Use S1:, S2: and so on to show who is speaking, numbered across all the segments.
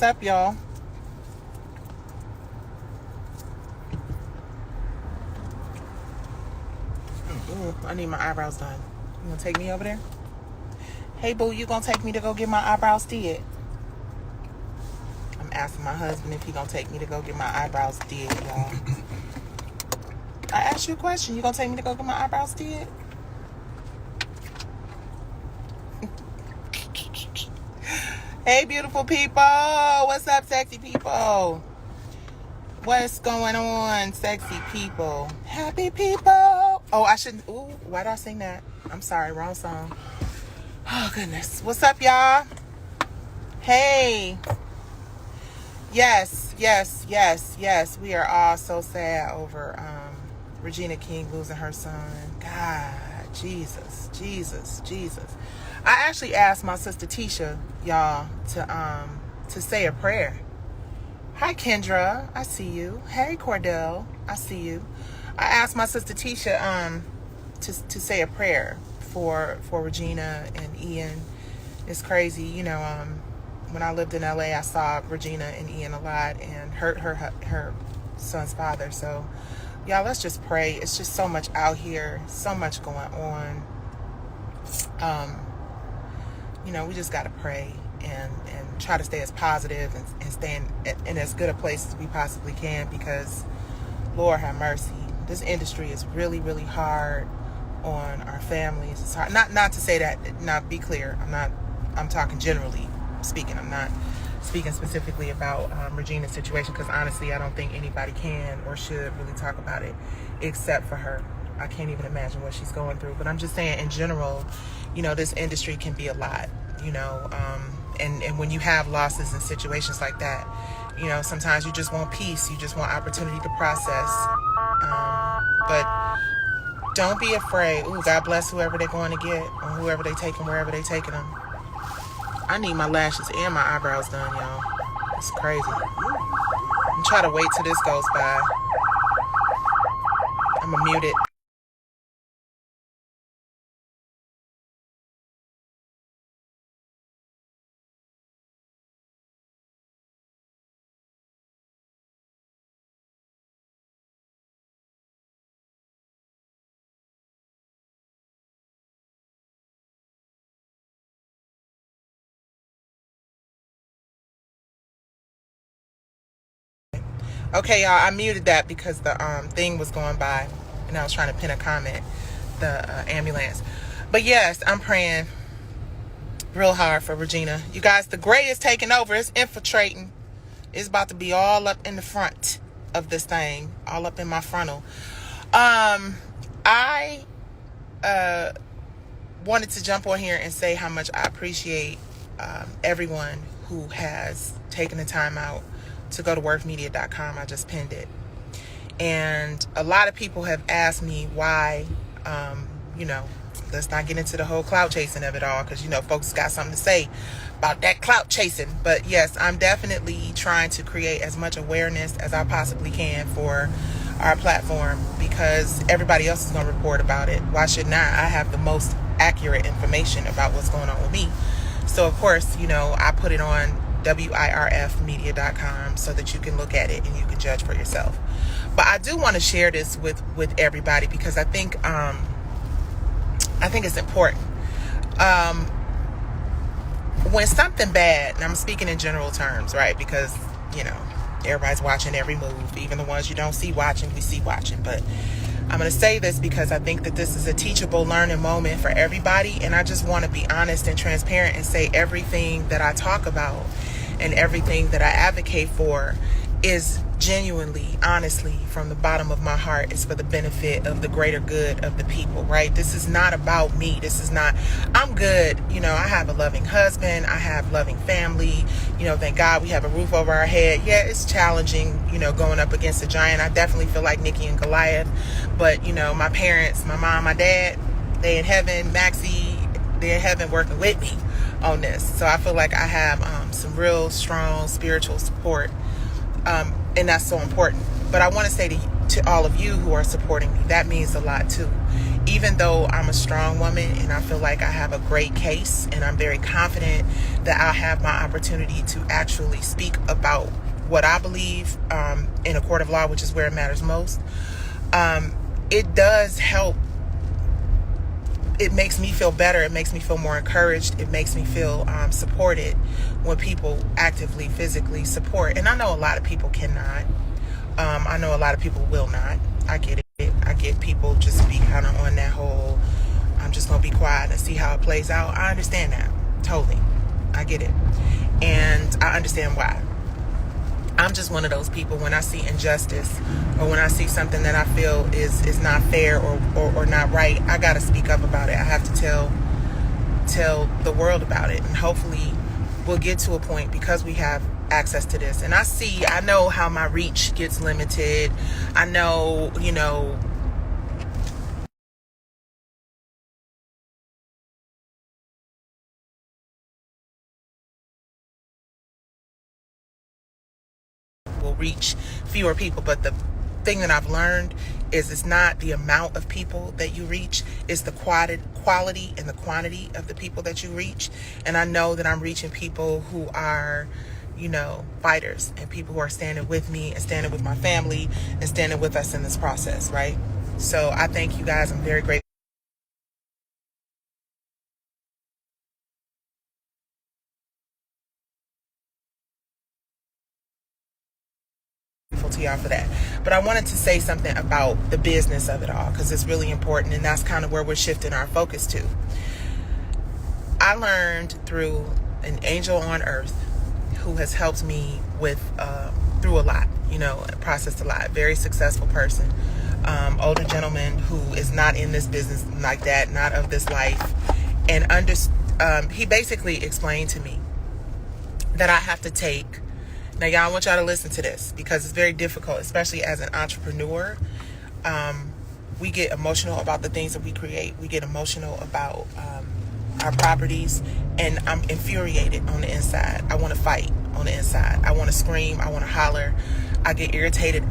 S1: What's up, y'all? Ooh, I need my eyebrows done. You gonna take me over there? Hey, boo, you gonna take me to go get my eyebrows did? I'm asking my husband if he gonna take me to go get my eyebrows did, y'all. I asked you a question. You gonna take me to go get my eyebrows did? Hey, beautiful people. What's up, sexy people? What's going on, sexy people? Happy people. Oh, I shouldn't. Ooh, why did I sing that? I'm sorry, wrong song. Oh, goodness. What's up, y'all? Hey. Yes. We are all so sad over Regina King losing her son. God, Jesus. I actually asked my sister Tisha, y'all, to say a prayer. Hi, Kendra. I see you. Hey, Cordell. I see you. I asked my sister Tisha to say a prayer for Regina and Ian. It's crazy, you know. When I lived in LA, I saw Regina and Ian a lot and heard her son's father. So, y'all, let's just pray. It's just so much out here, so much going on. You know, we just got to pray and try to stay as positive and stay in as good a place as we possibly can, because Lord have mercy, this industry is really, really hard on our families. It's hard. Not to say that, not be clear, I'm talking generally speaking. I'm not speaking specifically about Regina's situation, because honestly I don't think anybody can or should really talk about it except for her. I can't even imagine what she's going through. But I'm just saying, in general, you know, this industry can be a lot, you know, and when you have losses in situations like that, you know, sometimes you just want peace. You just want opportunity to process. But don't be afraid. Ooh, God bless whoever they're going to get, or whoever they taking, wherever they taking them. I need my lashes and my eyebrows done, y'all. It's crazy. I'm trying to wait till this goes by. I'm gonna mute it. Okay, y'all, I muted that because the thing was going by and I was trying to pin a comment, the ambulance. But yes, I'm praying real hard for Regina. You guys, the gray is taking over. It's infiltrating. It's about to be all up in the front of this thing, all up in my frontal. I wanted to jump on here and say how much I appreciate everyone who has taken the time out to go to worthmedia.com. I just pinned it. And a lot of people have asked me why, you know, let's not get into the whole clout chasing of it all, because, you know, folks got something to say about that clout chasing. But yes, I'm definitely trying to create as much awareness as I possibly can for our platform, because everybody else is going to report about it. Why shouldn't I? I have the most accurate information about what's going on with me. So, of course, you know, I put it on wirfmedia.com so that you can look at it and you can judge for yourself. But I do want to share this with everybody, because I think it's important. When something bad, and I'm speaking in general terms, right? Because, you know, everybody's watching every move, even the ones you don't see watching, we see watching. But I'm going to say this because I think that this is a teachable, learning moment for everybody. And I just want to be honest and transparent and say everything that I talk about and everything that I advocate for is genuinely, honestly, from the bottom of my heart, is for the benefit of the greater good of the people, right? This is not about me. This is not, I'm good. You know, I have a loving husband. I have loving family. You know, thank God we have a roof over our head. Yeah, it's challenging, you know, going up against a giant. I definitely feel like Nikki and Goliath. But, you know, my parents, my mom, my dad, they in heaven. Maxie, they're in heaven working with me on this. So I feel like I have some real strong spiritual support. And that's so important. But I want to say to all of you who are supporting me, that means a lot too. even though I'm a strong woman and I feel like I have a great case, and I'm very confident that I'll have my opportunity to actually speak about what I believe in a court of law, which is where it matters most, it does help. It makes me feel better. It makes me feel more encouraged. It makes me feel supported when people actively, physically support. And I know a lot of people cannot. I know a lot of people will not. I get it. I get people just be kind of on that whole, I'm just going to be quiet and see how it plays out. I understand that. Totally. I get it. And I understand why. I'm just one of those people, when I see injustice or when I see something that I feel is not fair or not right, I got to speak up about it. I have to tell the world about it. And hopefully we'll get to a point, because we have access to this. And I know how my reach gets limited. I know, will reach fewer people. But the thing that I've learned is it's not the amount of people that you reach, it's the quality and the quantity of the people that you reach. And I know that I'm reaching people who are, fighters, and people who are standing with me and standing with my family and standing with us in this process, right? So I thank you guys. I'm very grateful to y'all for that. But I wanted to say something about the business of it all, because it's really important, and that's kind of where we're shifting our focus to. I learned through an angel on earth who has helped me with through a lot, processed a lot. Very successful person, older gentleman who is not in this business like that, not of this life, and he basically explained to me that I have to take. Now, y'all, I want y'all to listen to this, because it's very difficult, especially as an entrepreneur. We get emotional about the things that we create. We get emotional about our properties, and I'm infuriated on the inside. I want to fight on the inside. I want to scream. I want to holler. I get irritated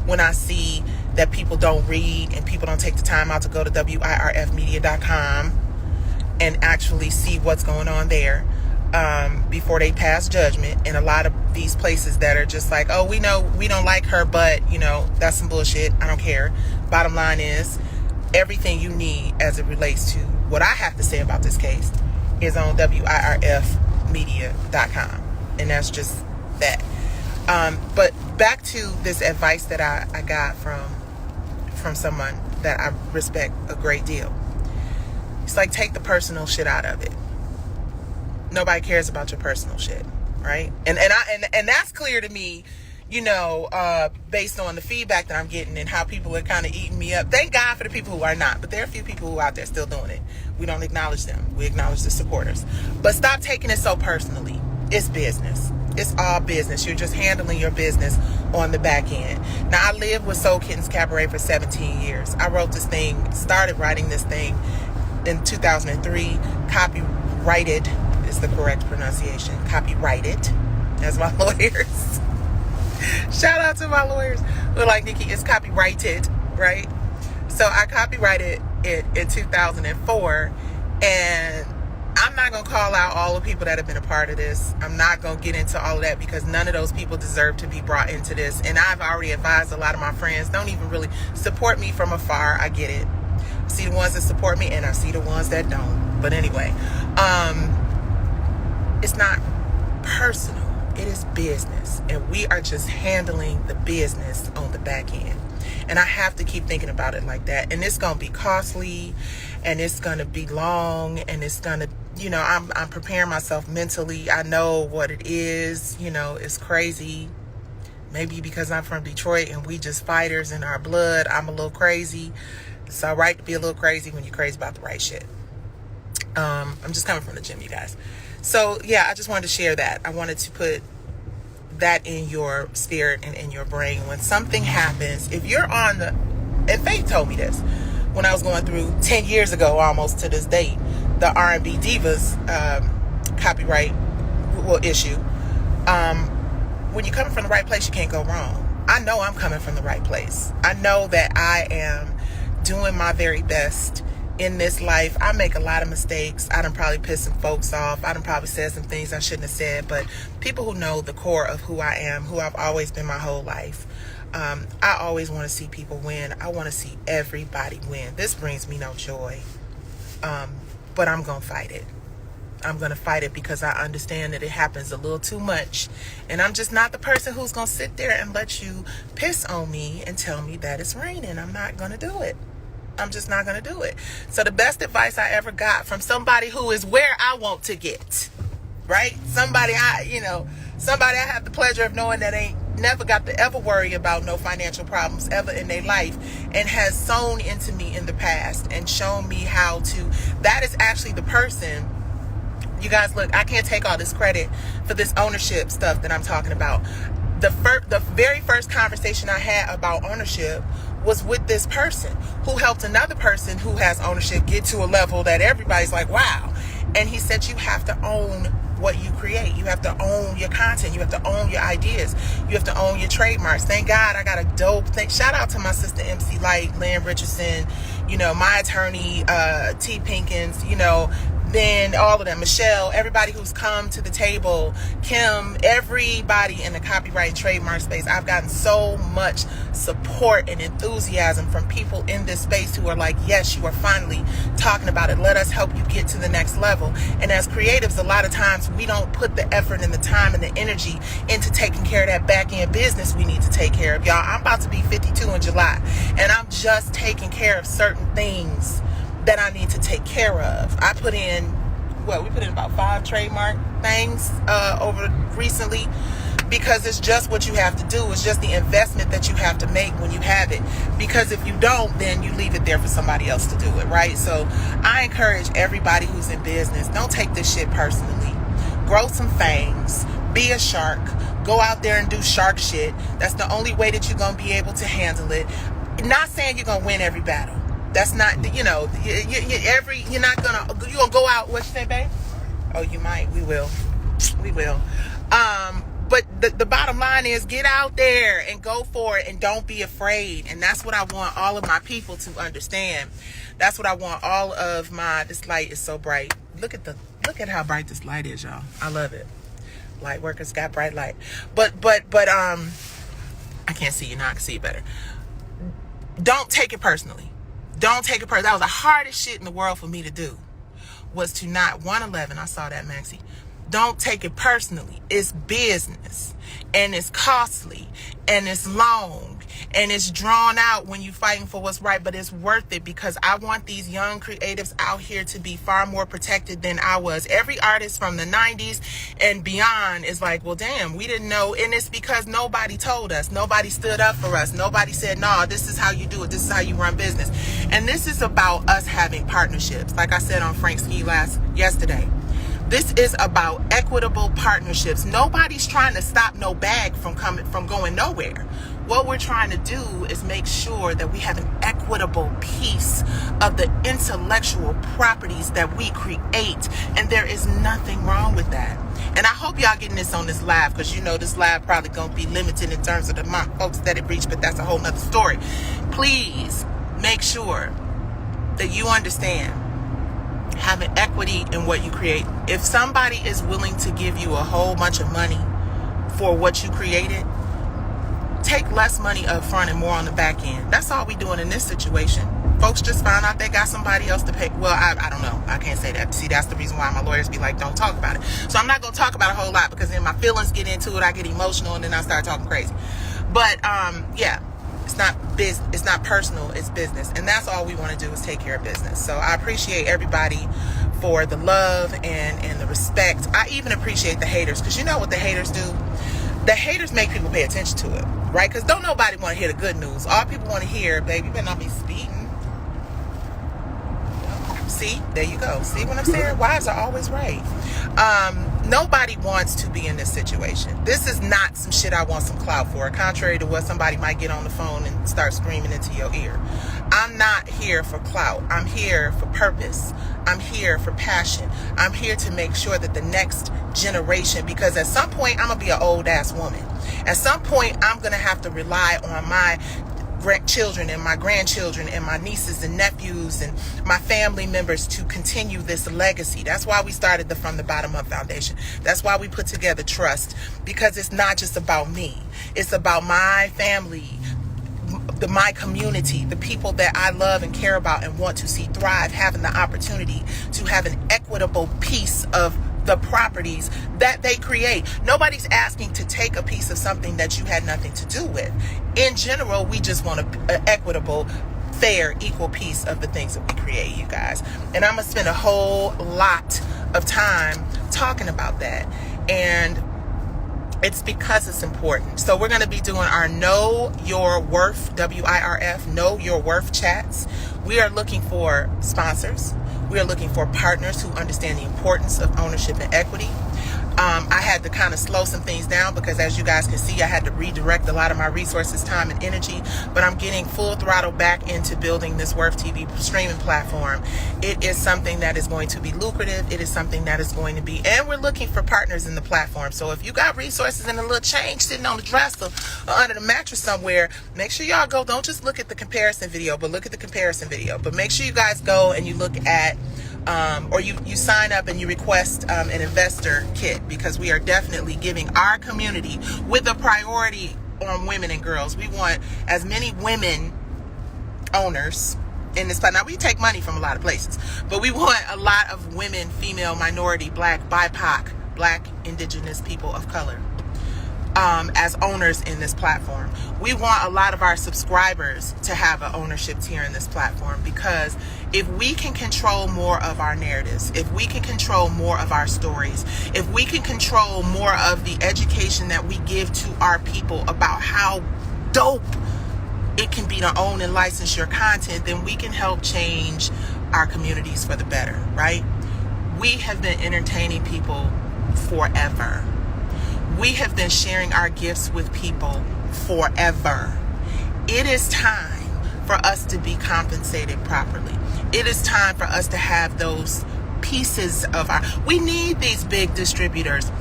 S1: when I see that people don't read and people don't take the time out to go to wirfmedia.com and actually see what's going on there. Before they pass judgment. And a lot of these places that are just like, oh, we know we don't like her, but that's some bullshit. I don't care. Bottom line is, everything you need as it relates to what I have to say about this case is on wirfmedia.com. And that's just that. But back to this advice that I got from someone that I respect a great deal. It's like, take the personal shit out of it. Nobody cares about your personal shit, right? And that's clear to me, based on the feedback that I'm getting and how people are kind of eating me up. Thank God for the people who are not, but there are a few people who are out there still doing it. We don't acknowledge them. We acknowledge the supporters. But stop taking it so personally. It's business. It's all business. You're just handling your business on the back end. Now, I lived with Soul Kittens Cabaret for 17 years. I started writing this thing in 2003, copyrighted is the correct pronunciation. Copyrighted, as my lawyers. Shout out to my lawyers who are like, Nikki, it's copyrighted, right? So I copyrighted it in 2004, and I'm not going to call out all the people that have been a part of this. I'm not going to get into all of that, because none of those people deserve to be brought into this. And I've already advised a lot of my friends, don't even really support me from afar. I get it. I see the ones that support me, and I see the ones that don't. But anyway, it's not personal. It is business. And we are just handling the business on the back end. And I have to keep thinking about it like that. And it's going to be costly, and it's going to be long, and it's going to, I'm preparing myself mentally. I know what it is. It's crazy. Maybe because I'm from Detroit and we just fighters in our blood, I'm a little crazy. It's all right to be a little crazy when you're crazy about the right shit. I'm just coming from the gym, you guys. So yeah, I just wanted to share that. I wanted to put that in your spirit and in your brain. When something happens, if you're on and Faith told me this when I was going through 10 years ago, almost to this date, the R&B Divas copyright issue. When you're coming from the right place, you can't go wrong. I know I'm coming from the right place. I know that I am doing my very best in this life. I make a lot of mistakes. I done probably pissed some folks off. I done probably said some things I shouldn't have said. But people who know the core of who I am, who I've always been my whole life, I always want to see people win. I want to see everybody win. This brings me no joy. But I'm going to fight it. I'm going to fight it because I understand that it happens a little too much. And I'm just not the person who's going to sit there and let you piss on me and tell me that it's raining. I'm not going to do it. I'm just not going to do it. So the best advice I ever got from somebody who is where I want to get, right? Somebody I have the pleasure of knowing that ain't never got to ever worry about no financial problems ever in their life, and has sown into me in the past and shown me how to. That is actually the person. You guys, look, I can't take all this credit for this ownership stuff that I'm talking about. The very first conversation I had about ownership was with this person who helped another person who has ownership get to a level that everybody's like, wow. And he said, you have to own what you create. You have to own your content. You have to own your ideas. You have to own your trademarks. Thank God I got a dope thing. Shout out to my sister MC Light, Lynn Richardson, my attorney, T. Pinkins, then all of them, Michelle, everybody who's come to the table, Kim, everybody in the copyright and trademark space. I've gotten so much support and enthusiasm from people in this space who are like, yes, you are finally talking about it. Let us help you get to the next level. And as creatives, a lot of times we don't put the effort and the time and the energy into taking care of that back end business we need to take care of. Y'all, I'm about to be 52 in July, and I'm just taking care of certain things that I need to take care of. I put in, we put in about 5 trademark things over recently, because it's just what you have to do. It's just the investment that you have to make when you have it. Because if you don't, then you leave it there for somebody else to do it, right? So I encourage everybody who's in business, don't take this shit personally. Grow some fangs. Be a shark. Go out there and do shark shit. That's the only way that you're going to be able to handle it. Not saying you're going to win every battle. That's not, you're not gonna, you gonna go out, what you say, babe? Oh, you might. We will. But the bottom line is, get out there and go for it, and don't be afraid. And that's what I want all of my people to understand. That's what I want all of this light is so bright. Look at how bright this light is, y'all. I love it. Light workers got bright light. But I can't see you now. I can see you better. Don't take it personally. Don't take it personally. That was the hardest shit in the world for me to do, was to not 111. I saw that, Maxie. Don't take it personally. It's business, and it's costly, and it's long, and it's drawn out when you're fighting for what's right, but it's worth it, because I want these young creatives out here to be far more protected than I was. Every artist from the 90s and beyond is like, well, damn, we didn't know. And it's because nobody told us. Nobody stood up for us. Nobody said, no, this is how you do it. This is how you run business. And this is about us having partnerships. Like I said on Frank Ski yesterday. This is about equitable partnerships. Nobody's trying to stop no bag from going nowhere. What we're trying to do is make sure that we have an equitable piece of the intellectual properties that we create. And there is nothing wrong with that. And I hope y'all getting this on this live, because this live probably going to be limited in terms of the amount of folks that it reached, but that's a whole nother story. Please make sure that you understand having equity in what you create. If somebody is willing to give you a whole bunch of money for what you created, take less money up front and more on the back end. That's all we doing in this situation. Folks just found out they got somebody else to pay. Well, I don't know. I can't say that. See, that's the reason why my lawyers be like, don't talk about it. So I'm not going to talk about a whole lot, because then my feelings get into it. I get emotional, and then I start talking crazy. But yeah, it's not business. It's not personal. It's business. And that's all we want to do, is take care of business. So I appreciate everybody for the love and the respect. I even appreciate the haters, because you know what the haters do? The haters make people pay attention to it, right? Because don't nobody want to hear the good news. All people want to hear, baby, you better not be speeding. See, there you go. See what I'm saying? Wives are always right. Nobody wants to be in this situation. This is not some shit I want some clout for, contrary to what somebody might get on the phone and start screaming into your ear. I'm not here for clout. I'm here for purpose. I'm here for passion. I'm here to make sure that the next generation, because at some point I'm going to be an old ass woman. At some point I'm going to have to rely on my children and my grandchildren and my nieces and nephews and my family members to continue this legacy. That's why we started the From the Bottom Up Foundation. That's why we put together Trust, because it's not just about me. It's about my family, my community, the people that I love and care about and want to see thrive, having the opportunity to have an equitable piece of the properties that they create. Nobody's asking to take a piece of something that you had nothing to do with. In general, we just want an equitable, fair, equal piece of the things that we create, you guys. And I'm going to spend a whole lot of time talking about that. And it's because it's important. So we're going to be doing our Know Your Worth, WIRF, Know Your Worth chats. We are looking for sponsors. We are looking for partners who understand the importance of ownership and equity. I had to kind of slow some things down because, as you guys can see, I had to redirect a lot of my resources, time, and energy. But I'm getting full throttle back into building this Worth TV streaming platform. It is something that is going to be lucrative. It is something that is going to be, and we're looking for partners in the platform. So if you got resources and a little change sitting on the dresser or under the mattress somewhere, make sure y'all go. Don't just look at the comparison video, but look at the comparison video. But make sure you guys go and you look at or you sign up and you request an investor kit, because we are definitely giving our community with a priority on women and girls. We want as many women owners in this plan. Now, we take money from a lot of places, but we want a lot of women, female, minority, black, BIPOC, black, indigenous people of color as owners in this platform. We want a lot of our subscribers to have an ownership tier in this platform, because if we can control more of our narratives, if we can control more of our stories, if we can control more of the education that we give to our people about how dope it can be to own and license your content, then we can help change our communities for the better, right? We have been entertaining people forever. We have been sharing our gifts with people forever. It is time for us to be compensated properly. It is time for us to have those pieces of we need these big distributors.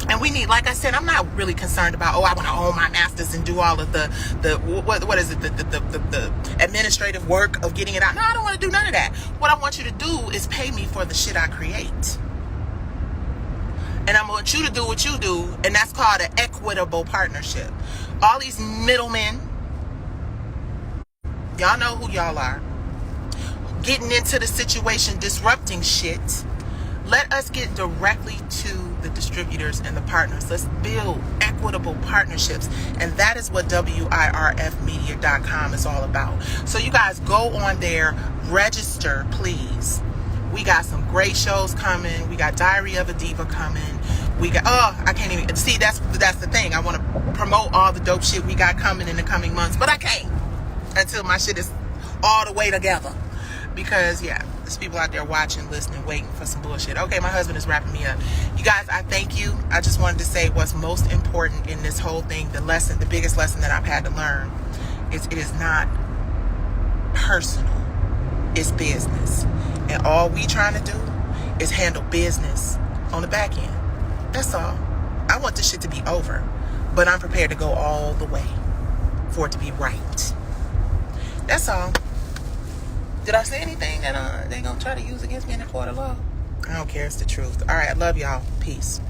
S1: And we need, like I said, I'm not really concerned about, I want to own my masters and do all of the administrative work of getting it out. No, I don't want to do none of that. What I want you to do is pay me for the shit I create. And I want you to do what you do, and that's called an equitable partnership. All these middlemen, y'all know who y'all are, getting into the situation, disrupting shit. Let us get directly to the distributors and the partners. Let's build equitable partnerships. And that is what WIRFmedia.com is all about. So you guys go on there, register, please. We got some great shows coming. We got Diary of a Diva coming. We got, I can't even, see, that's the thing. I want to promote all the dope shit we got coming in the coming months, but I can't until my shit is all the way together. Because, yeah, there's people out there watching, listening, waiting for some bullshit. Okay, my husband is wrapping me up. You guys, I thank you. I just wanted to say what's most important in this whole thing, the biggest lesson that I've had to learn is it is not personal. It's business. And all we trying to do is handle business on the back end. That's all. I want this shit to be over, but I'm prepared to go all the way for it to be right. That's all. Did I say anything that they gonna try to use against me in the court of law? I don't care. It's the truth. All right. I love y'all. Peace.